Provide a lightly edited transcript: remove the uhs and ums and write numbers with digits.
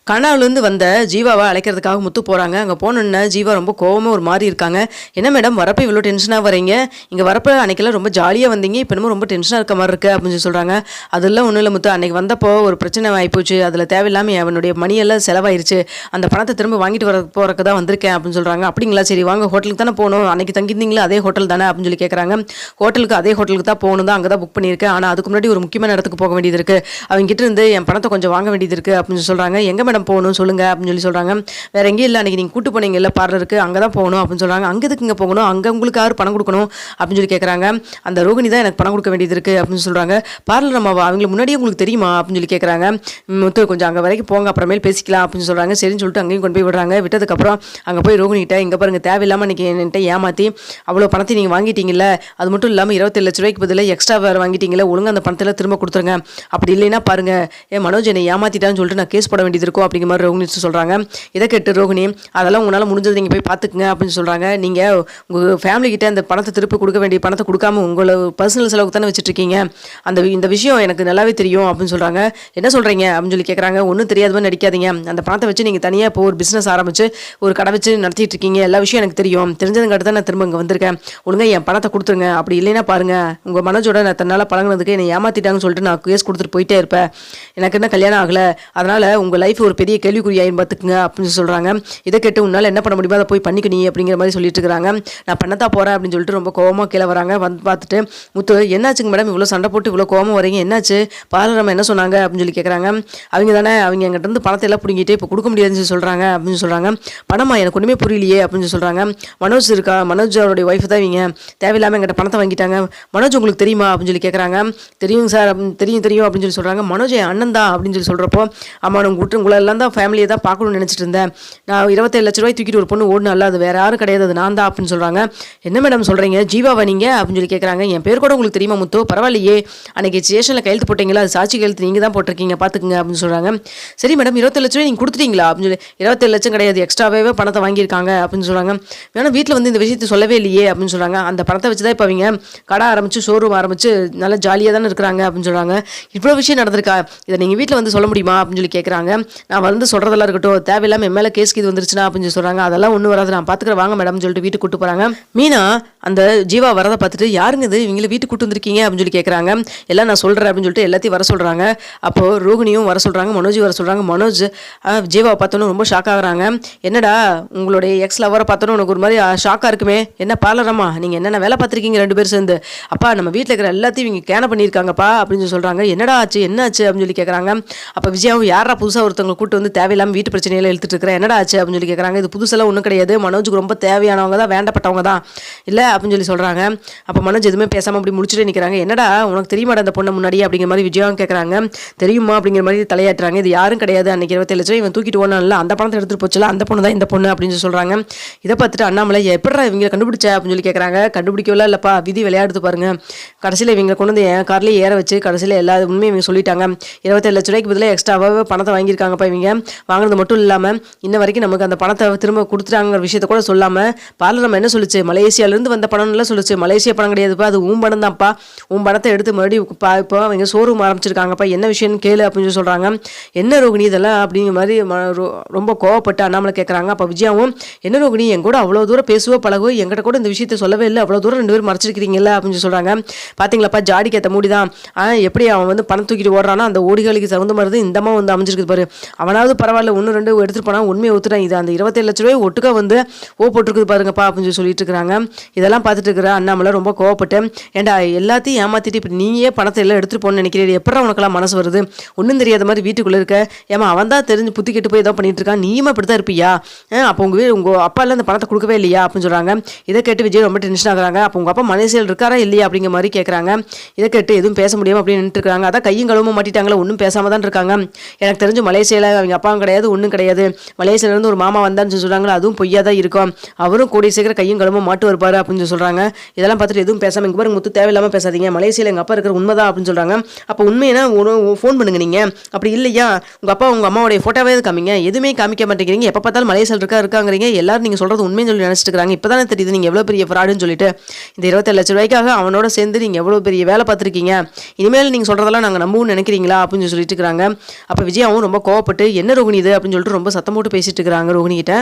கனவுலேருந்து வந்த ஜீவாவை அழைக்கிறதுக்காக முத்து போகிறாங்க. அங்கே போனோன்னே ஜீவா ரொம்ப கோவமாக ஒரு மாதிரி இருக்காங்க. என்ன மேடம் வரப்போ இவ்வளோ டென்ஷனாக வரீங்க? இங்கே வரப்போ அன்றைக்கெல்லாம் ரொம்ப ஜாலியாக வந்தீங்க, இப்போ என்னமோ ரொம்ப டென்ஷனாக இருக்க மாதிரி இருக்குது அப்படின்னு சொல்கிறாங்க. அதெல்லாம் ஒன்றும் இல்லை முத்து, அன்றைக்கி வந்தப்போ ஒரு பிரச்சனை ஆகிப்போச்சு, அதில் தேவையில்லாமல் அவனுடைய மணியெல்லாம் செலவாயிருச்சு, அந்த பணத்தை திரும்ப வாங்கிட்டு போகிறக்கு தான் வந்திருக்கேன் அப்படின்னு சொல்கிறாங்க. அப்படிங்களா, சரி வாங்க ஹோட்டலுக்கு தானே போகணும், அன்றைக்கி தங்கியிருந்தீங்களா அதே ஹோட்டல் தானே அப்படின்னு சொல்லி கேட்குறாங்க. ஹோட்டலுக்கு அதே ஹோட்டலுக்கு தான் போகணும் தான், அங்கே தான் புக் பண்ணியிருக்கேன், ஆனால் அதுக்கு முன்னாடி ஒரு முக்கியமான இடத்துக்கு போக வேண்டியது இருக்குது, அவங்க கிட்ட இருந்து என் பணத்தை கொஞ்சம் வாங்க வேண்டியது இருக்குது அப்படின்னு சொல்கிறாங்க. எங்கே மேடம் போகணும் சொல்லுங்கள் அப்படின்னு சொல்கிறாங்க. வேற எங்கேயும் இல்லை, அன்றைக்கி நீங்கள் கூட்டு போனீங்க இல்லை பார்லருக்கு, அங்கே தான் போகணும் அப்படின்னு சொல்கிறாங்க. அங்கே எதுக்கு இங்கே போகணும், அங்கே உங்களுக்கு யார் பணம் கொடுக்கணும் அப்படின்னு சொல்லி கேட்குறாங்க. அந்த ரோகிணி தான் எனக்கு பணம் கொடுக்க வேண்டியது இருக்குது அப்படின்னு சொல்கிறாங்க. பார்லர் அம்மாவா, அவங்களுக்கு முன்னாடியே உங்களுக்கு தெரியுமா அப்படின்னு சொல்லி கேட்குறாங்க. முத்து கொஞ்சம் அங்கே வரைக்கும் போங்க, அப்புறமேல் பேசிக்கலாம் அப்படின்னு சொல்கிறாங்க. சரின்னு சொல்லிட்டு அங்கேயும் கொண்டு போய் விடுறாங்க. விட்டதுக்கப்புறம் அங்கே போய் ரோகிணிகிட்ட, இங்கே பாருங்கள் தேவையில்லாமல் இன்றைக்கி என்கிட்ட ஏமாற்றி அவ்வளோ பணத்தை நீங்கள் வாங்கிட்டீங்கல்ல, அது மட்டும் இல்லாமல் 27 லட்ச ரூபாய்க்கு பதிலாக எக்ஸ்ட்ரா வேறு வாங்கிட்டீங்களே, ஒழுங்காக அந்த பணத்தில் திரும்ப கொடுத்துருங்க, அப்படி இல்லைன்னா பாருங்கள் மனோஜ் என்னை ஏமாற்றிட்டான்னு சொல்லிட்டு நான் கேஸ் போட வேண்டியது இருக்கும் அப்படிங்கிற மாதிரி ரோகிணி சொல்கிறாங்க. இதை கேட்டு ரோகிணி, அதெல்லாம் உங்களால் முடிஞ்சது நீங்கள் போய் பார்த்துக்குங்க அப்படின்னு சொல்கிறாங்க. நீங்கள் உங்கள் ஃபேமிலி கிட்ட அந்த பணத்தை திருப்பி கொடுக்க வேண்டிய பணத்தை கொடுக்காம உங்களை பர்சனல் செலவுக்கு தானே வச்சுட்ருக்கீங்க, இந்த விஷயம் எனக்கு நல்லாவே தெரியும் அப்படின்னு சொல்கிறாங்க. என்ன சொல்கிறீங்க அப்படின்னு சொல்லி கேட்குறாங்க. ஒன்றும் தெரியாதவன்னு நடிக்காதீங்க, அந்த பணத்தை வச்சு நீங்கள் தனியாக இப்போ ஒரு பிஸ்னஸ் ஆரம்பிச்சு ஒரு கடை வச்சு நடத்திட்டு இருக்கீங்க, எல்லா விஷயம் எனக்கு தெரியும், தெரிஞ்சதுங்காட்டு தான் நான் திரும்ப இங்கே வந்திருக்கேன், ஒழுங்காக என் பணத்தை கொடுத்துருங்க, அப்படி இல்லைன்னா பாருங்கள் உங்கள் மனோஜோட நான் தன்னால் பழகினதுக்கு என்னை ஏமாற்றிட்டாங்கன்னு சொல்லிட்டு நான் கேஸ் கொடுத்துட்டு போயிட்டே இருப்பேன், எனக்கு என்ன கல்யாணம் ஆகலை, அதனால் உங்கள் லைஃப் ஒரு பெரிய கேள்விக்குறியாயின்னு பார்த்துக்குங்க அப்படின்னு சொல்கிறாங்க. இதை கேட்டு உன்னால் என்ன பண்ண முடியுமோ அதை போய் பண்ணிக்க நீ அப்படிங்கிற மாதிரி சொல்லிட்டு இருக்கிறாங்க. நான் பண்ணத்தான் போகிறேன் அப்படின்னு சொல்லிட்டு ரொம்ப கோவமாக கீழே வராங்க. வந்து பார்த்துட்டு முத்து, என்னாச்சுங்க மேடம் இவ்வளோ சண்டை போட்டு இவ்வளோ கோவமாக வரீங்க, என்னாச்சு, பார்லர் என்ன சொன்னாங்க அப்படின்னு சொல்லி கேட்குறாங்க. அவங்க தானே அவங்க எங்கிட்ட இருந்து பணத்தை எல்லாம் பிடிங்கிட்டு இப்போ கொடுக்க முடியாதுன்னு சொல்கிறாங்க அப்படின்னு சொல்கிறாங்க. பணமா, எனக்கு ஒன்றுமே புரியலையே அப்படின்னு சொல்கிறாங்க. மனோஜ் இருக்கா, மனோஜ் அவருடைய ஒய்ஃப் தான் இவங்க, தேவையில்லாமல் எங்கிட்ட பணத்தை வாங்கிட்டாங்க, மனோஜ் உங்களுக்கு தெரியுமா அப்படின்னு சொல்லி கேட்குறாங்க. தெரியும் சார், தெரியும் அப்படின்னு சொல்லி சொல்கிறாங்க. மனோஜ் என் அண்ணன் தான் அப்படின்னு சொல்லி சொல்கிறப்போ, ஆமாம் உங்களை எல்லாம் தான் ஃபேமிலியை தான் பார்க்கணும்னு நினச்சிட்டு இருந்தேன், நான் 27 லட்ச ரூபாய் தூக்கிட்டு ஒரு பொண்ணு ஓடுனால அது வேறு யாரும் கிடையாது, அது நான் தான் அப்படின்னு சொல்கிறாங்க. என்ன மேடம் சொல்கிறீங்க, ஜீவாவா நீங்கள் அப்படின்னு சொல்லி கேட்குறாங்க. என் பேர் கூட உங்களுக்கு தெரியுமா முத்து, பரவாயில்லையே, அன்றைக்கி ஸ்டேஷனில் கையெழுத்து போட்டிங்களா, அது சாட்சி கையெழுத்து நீங்கள் தான் போட்டிருக்கீங்க பார்த்துக்குங்க அப்படின்னு சொல்கிறாங்க. சரி மேடம் 27 லட்ச ரூபாய் நீங்கள் கொடுத்துட்டீங்களா அப்படின்னு சொல்லி, 27 லட்சம் கிடையாது, எக்ஸ்ட்ராவே பணத்தை வாங்கியிருக்காங்க அப்படின்னு சொல்கிறாங்க. வேணா வீட்டில் வந்து இந்த விஷயத்தை சொல்லவே இல்லையே அப்படின்னு சொல்கிறாங்க. அந்த பணத்தை வச்சு தான் இப்போ அவங்க கடை ஆரம்பித்து ஷோரூம் ஆரம்பித்து நல்லா ஜாலியாக தானே இருக்கிறாங்க அப்படின்னு சொல்கிறாங்க. இவ்வளோ விஷயம் நடந்திருக்கா, இதை நீங்கள் வீட்டில் வந்து சொல்ல முடியுமா அப்படின்னு சொல்லி கேட்குறாங்க. நான் வந்து சொல்கிறதெல்லாம் இருக்கட்டும், தேவையில்லாமல் என் மேலே கேஸ்க்கு இது வந்துருச்சுன்னா அப்படின்னு சொல்கிறாங்க. அதெல்லாம் ஒன்றும் வராது, நான் பார்த்துக்கிறேன் வாங்க மேடம் சொல்லிட்டு வீட்டுக்கு கூட்டு போகிறாங்க. மீனா அந்த ஜீவா வரதை பார்த்துட்டு, யாருங்க இது இவங்களை வீட்டுக்கு கூட்டு வந்திருக்கீங்க அப்படின்னு சொல்லி கேட்குறாங்க. எல்லாம் நான் சொல்கிறேன் அப்படின்னு சொல்லிட்டு எல்லாத்தையும் வர சொல்கிறாங்க. அப்போது ரோகிணியும் வர சொல்கிறாங்க, மனோஜ் வர சொல்கிறாங்க. மனோஜ் ஜீவாவை பார்த்தோன்னு ரொம்ப ஷாக் ஆகுறாங்க. என்னடா உங்களுடைய எக்ஸ் லவரை பார்த்தோன்னு உனக்கு ஒரு மாதிரி ஷாக்காக இருக்குமே, என்ன பார்லரம்மா நீங்கள் என்னென்ன வேலை பார்த்துருக்கீங்க 2 பேர் சேர்ந்து, அப்பா நம்ம வீட்டில் இருக்கிற எல்லாத்தையும் இவங்க கேன பண்ணியிருக்காங்கப்பா அப்படின்னு சொல்கிறாங்க. என்னடா ஆச்சு என்ன ஆச்சு அப்படின்னு சொல்லி கேட்குறாங்க. அப்போ விஜயாவும் யாரா புதுசாக ஒருத்தவங்க கூட்டு வந்து தேவையில்லாமல் வீட்டு பிரச்சனையில எழுத்துட்டு இருக்கிறேன், என்னடா ஆச்சு அப்படின்னு சொல்லி கேட்குறாங்க. இது புதுசெல்லாம் ஒன்றும் கிடையாது, மனோஜுக்கு ரொம்ப தேவையானவங்க தான், வேண்டப்பட்டவங்க தான் இல்லை அப்படின்னு சொல்லி சொல்கிறாங்க. அப்போ மனோஜ் எதுவுமே பேசாமல் அப்படி முடிச்சுட்டு நிற்கிறாங்க. என்னடா உனக்கு தெரியுமாடா அந்த பொண்ணை முன்னாடி அப்படிங்கிற மாதிரி விஜயாவும் கேட்குறாங்க. தெரியுமா அப்படிங்கிற மாதிரி தலையாட்டுறாங்க. இது யாரும் கிடையாது, அன்றைக்கி 27 லட்சம் இவன் தூக்கிட்டு ஓனான்ல, அந்த பணத்தை எடுத்துகிட்டு போச்சுல, அந்த பொண்ணு தான் இந்த பொண்ணு அப்படின்னு சொல்கிறாங்க. இதை பார்த்துட்டு அண்ணாமலை எப்படா இவங்க கண்டுபிடிச்ச அப்படின்னு சொல்லி கேட்குறாங்க. கண்டுபிடிக்கவே இல்லைப்பா, விதி விளையாடுத்து பாருங்க, கடைசியில் இவங்க கொண்டு வந்து என் கார்லேயே ஏற வச்சு கடைசியில் எல்லா உண்மையும் இவங்க சொல்லிட்டாங்க. 27 லட்ச ரூபாய்க்கு பதிலாக எக்ஸ்ட்ராவாக பணத்தை வாங்கியிருக்காங்கப்பா இவங்க. வாங்கினது மட்டும் இல்லாமல் இன்ன வரைக்கும் நமக்கு அந்த பணத்தை திரும்ப கொடுத்துட்டாங்கிற விஷயத்த கூட சொல்லாமல், பார்லர் நம்ம என்ன சொல்லிச்சு, மலேசியாவிலேருந்து வந்த பணம்லாம் சொல்லிச்சு, மலேசியா பணம் கிடையாதுப்பா, அது பணம் தான்ப்பா, பணத்தை எடுத்து மறுபடியும் இப்போ அவங்க ஷோரூம் ஆரம்பிச்சிருக்காங்கப்பா, என்ன விஷயம்னு கேளு அப்படின்னு சொல்லி சொல்கிறாங்க. என்ன ரோகிணி இதெல்லாம் அப்படிங்கிற மாதிரி ரொம்ப கோவப்பட்டு அண்ணாமலை கேட்குறாங்க. அப்போ விஜயாவும், என்ன ரோகிணி என் கூட அவ்வளோ தூரம் பேசுவோ பழகுவோ, என்கிட்ட கூட இந்த விஷயத்தை சொல்லவே இல்லை, அவ்வளோ தூரம் 2 பேரும் மறைச்சிருக்கிறீங்களா அப்படின்னு சொல்கிறாங்க. பார்த்தீங்களாப்பா ஜாடிக்கு ஏற்ற மூடி தான், எப்படி அவன் வந்து பணம் தூக்கிட்டு ஓடுறானா அந்த ஓடிகளுக்கு தகுந்த மாதிரி இந்த அம்மா வந்து அமைஞ்சிருக்கு பாரு, அவனாவது பரவாயில்ல 1-2 எடுத்துகிட்டு போனால் உண்மையை ஒத்துட்டான், இது அந்த 27 லட்ச ரூபாய் ஒட்டுக்கா வந்து போட்டிருக்குது பாருங்கப்பா அப்படின்னு சொல்லிட்டு இருக்கிறாங்க. இதெல்லாம் பார்த்துட்டு இருக்கிற அண்ணாமலை ரொம்ப கோவப்பட்டு, ஏண்டா எல்லாத்தையும் ஏமாற்றிட்டு இப்போ நீயே பணத்தை எல்லாம் எடுத்துகிட்டு போகணும்னு நினைக்கிறீ, எப்படா உனக்கெல்லாம் மனசு வருது, ஒன்றும் தெரியாத மாதிரி வீட்டுக்குள்ளே இருக்க, ஏமா அவன் தான் தெரிஞ்சு புத்தி கெட்டு போய் ஏதோ பண்ணிட்டு இருக்கான், நீயுமா இப்படி தான் இருப்பியா, அப்போ உங்கள் அப்பா எல்லாம் அந்த பணத்தை கொடுக்கவே இல்லையா அப்படின்னு சொல்கிறாங்க. இதை கேட்டு விஜய் ரொம்ப டென்ஷன் ஆகுறாங்க. அப்போ உங்கள் அப்பா மலேசியாவில் இருக்காரா இல்லையா அப்படிங்கிற மாதிரி கேட்குறாங்க. இதை கேட்டு எதுவும் பேச முடியாமல் அப்படின்னு நின்றுட்டு இருக்காங்க. அதான் கையும் கழுவ மாட்டிட்டாங்களே, ஒன்றும் பேசாமல் தான் இருக்காங்க. எனக்கு தெரிஞ்சு மலேசியாவில் அவங்க அப்பாவும் கிடையாது ஒன்றும் கிடையாது, மலேசியாவிலேருந்து ஒரு மாமா வந்தான்னு சொல்கிறாங்களா, அதுவும் பொய்யா தான் இருக்கும், அவரும் கூடிய சீக்கிரம் கையும் கழுவ மாட்டு வருப்பார் அப்படின்னு சொல்கிறாங்க. இதெல்லாம் பார்த்துட்டு எதுவும் பேசாமல், இங்கே பாருங்க முத்து தேவையில்லாமல் பேசாதீங்க, மலேசியாவில் எங்கள் அப்பா இருக்கிற உண்மைதான் அப்படின்னு சொல்கிறாங்க. அப்போ உண்மையினா ஃபோன் பண்ணுங்க நீங்கள், அப்படி இல்லையா உங்கள் அப்பா உங்கள் அம்மாவுடைய ஃபோட்டோவே காமிங்க, எதுவுமே காமிக்க மாட்டேங்கிறீங்க, எப்போ பார்த்தாலும் மலேசியாவில் இருக்காங்கிறீங்க, எல்லாரும் நீங்கள் சொல்கிறது உண்மைன்னு சொல்லி நினச்சிட்டு இருக்காங்க. இப்போ தானே தெரியுது நீங்கள் எவ்வளோ பெரிய ஃப்ராடுன்னு சொல்லிட்டு, இந்த 27 லட்ச ரூபாய்க்காக அவனோட சேர்ந்து நீங்கள் எவ்வளோ பெரிய வேலை பார்த்துருக்கீங்க, இனிமேல் நீங்கள் சொல்கிறதெல்லாம் நாங்கள் நம்பவும் நினைக்கிறீங்களா அப்படின்னு சொல்லிட்டு இருக்கிறாங்க. அப்போ விஜயாவும் ரொம்ப கோவப்பட்டு போட்டு என்ன ரோகிணி இது அப்படின்னு சொல்லிட்டு ரொம்ப சத்தம் போட்டு பேசிட்டு இருக்கிறாங்க ரோகிணி கிட்ட.